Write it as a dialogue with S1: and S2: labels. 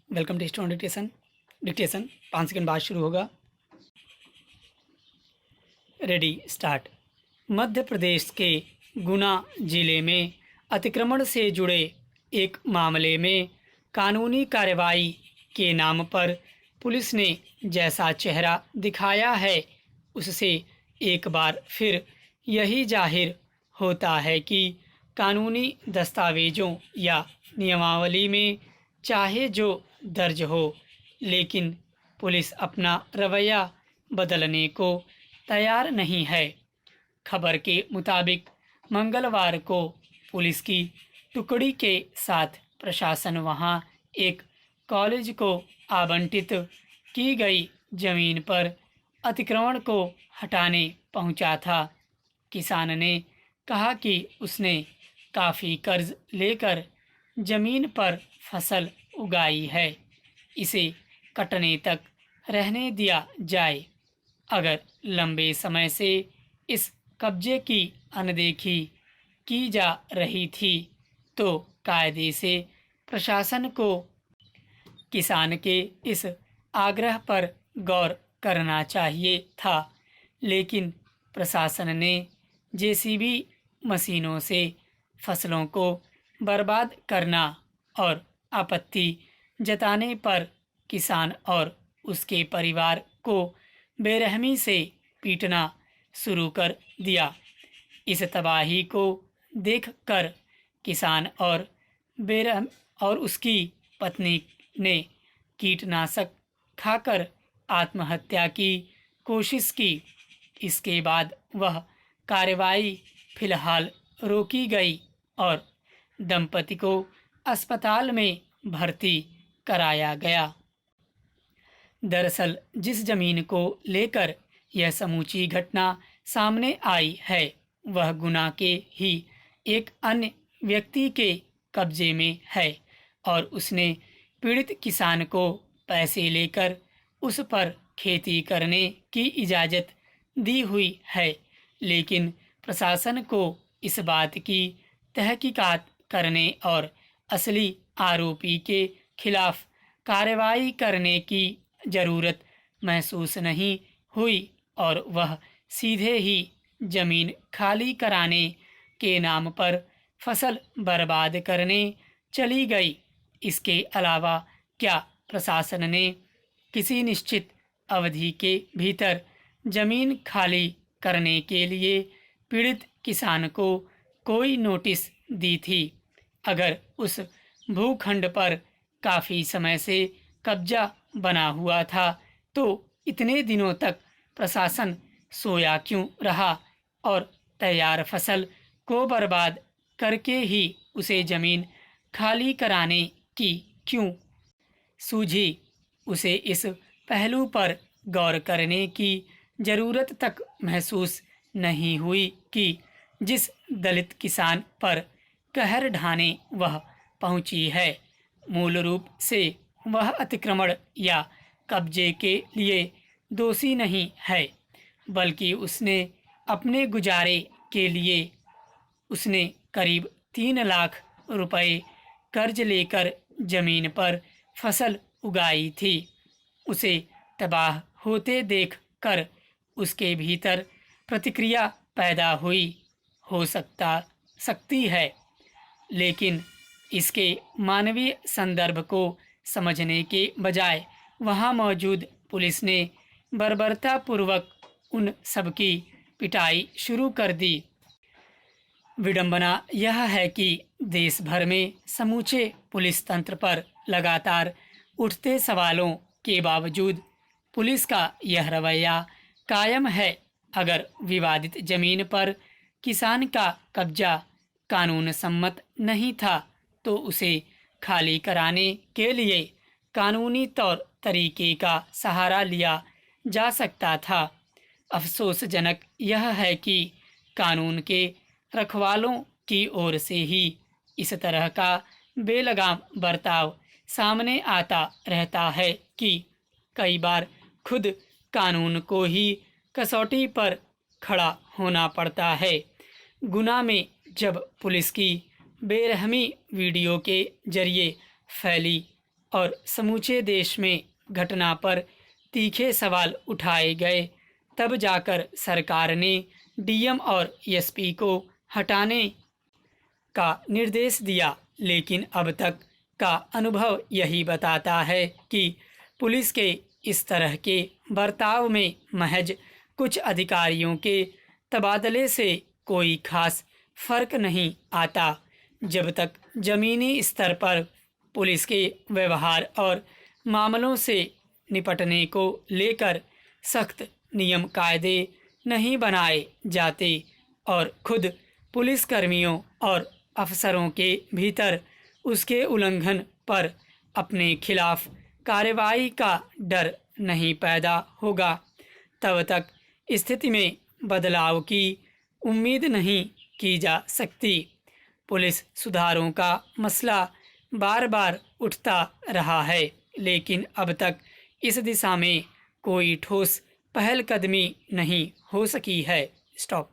S1: Welcome to student dictation. Dictation 5 second बाद शुरू होगा। Ready start. मध्य प्रदेश के गुना जिले में अतिक्रमण से जुड़े एक मामले में कानूनी कार्रवाई के नाम पर पुलिस ने जैसा चेहरा दिखाया है, उससे एक बार फिर यही जाहिर होता है कि कानूनी दस्तावेज़ों या नियमावली में चाहे जो दर्ज हो, लेकिन पुलिस अपना रवैया बदलने को तैयार नहीं है। खबर के मुताबिक मंगलवार को पुलिस की टुकड़ी के साथ प्रशासन वहां एक कॉलेज को आवंटित की गई जमीन पर अतिक्रमण को हटाने पहुंचा था। किसान ने कहा कि उसने काफ़ी कर्ज लेकर जमीन पर फसल उगाई है, इसे कटने तक रहने दिया जाए। अगर लंबे समय से इस कब्जे की अनदेखी की जा रही थी तो कायदे से प्रशासन को किसान के इस आग्रह पर गौर करना चाहिए था, लेकिन प्रशासन ने जेसीबी मशीनों से फसलों को बर्बाद करना और आपत्ति जताने पर किसान और उसके परिवार को बेरहमी से पीटना शुरू कर दिया। इस तबाही को देखकर किसान और उसकी पत्नी ने कीटनाशक खाकर आत्महत्या की कोशिश की। इसके बाद वह कार्रवाई फिलहाल रोकी गई और दंपति को अस्पताल में भर्ती कराया गया। दरअसल जिस ज़मीन को लेकर यह समूची घटना सामने आई है, वह गुना के ही एक अन्य व्यक्ति के कब्जे में है और उसने पीड़ित किसान को पैसे लेकर उस पर खेती करने की इजाज़त दी हुई है, लेकिन प्रशासन को इस बात की तहकीकात करने और असली आरोपी के खिलाफ कार्रवाई करने की ज़रूरत महसूस नहीं हुई और वह सीधे ही ज़मीन खाली कराने के नाम पर फसल बर्बाद करने चली गई। इसके अलावा क्या प्रशासन ने किसी निश्चित अवधि के भीतर ज़मीन खाली करने के लिए पीड़ित किसान को कोई नोटिस दी थी? अगर उस भूखंड पर काफ़ी समय से कब्जा बना हुआ था तो इतने दिनों तक प्रशासन सोया क्यों रहा और तैयार फसल को बर्बाद करके ही उसे ज़मीन खाली कराने की क्यों सूझी? उसे इस पहलू पर गौर करने की ज़रूरत तक महसूस नहीं हुई कि जिस दलित किसान पर कहर ढाने वह पहुंची है, मूल रूप से वह अतिक्रमण या कब्जे के लिए दोषी नहीं है, बल्कि उसने अपने गुजारे के लिए उसने करीब 3 लाख रुपए कर्ज लेकर ज़मीन पर फसल उगाई थी। उसे तबाह होते देख कर उसके भीतर प्रतिक्रिया पैदा हुई हो सकती है, लेकिन इसके मानवीय संदर्भ को समझने के बजाय वहां मौजूद पुलिस ने बर्बरतापूर्वक उन सबकी पिटाई शुरू कर दी। विडंबना यह है कि देश भर में समूचे पुलिस तंत्र पर लगातार उठते सवालों के बावजूद पुलिस का यह रवैया कायम है। अगर विवादित जमीन पर किसान का कब्जा कानून सम्मत नहीं था तो उसे खाली कराने के लिए कानूनी तौर तरीके का सहारा लिया जा सकता था। अफसोसजनक यह है कि कानून के रखवालों की ओर से ही इस तरह का बेलगाम बर्ताव सामने आता रहता है कि कई बार खुद कानून को ही कसौटी पर खड़ा होना पड़ता है। गुना में जब पुलिस की बेरहमी वीडियो के जरिए फैली और समूचे देश में घटना पर तीखे सवाल उठाए गए, तब जाकर सरकार ने डीएम और एसपी को हटाने का निर्देश दिया। लेकिन अब तक का अनुभव यही बताता है कि पुलिस के इस तरह के बर्ताव में महज कुछ अधिकारियों के तबादले से कोई खास फर्क नहीं आता, जब तक ज़मीनी स्तर पर पुलिस के व्यवहार और मामलों से निपटने को लेकर सख्त नियम कायदे नहीं बनाए जाते और खुद पुलिसकर्मियों और अफसरों के भीतर उसके उल्लंघन पर अपने खिलाफ कार्रवाई का डर नहीं पैदा होगा, तब तक स्थिति में बदलाव की उम्मीद नहीं की जा सकती। पुलिस सुधारों का मसला बार बार उठता रहा है, लेकिन अब तक इस दिशा में कोई ठोस पहलकदमी नहीं हो सकी है। स्टॉप।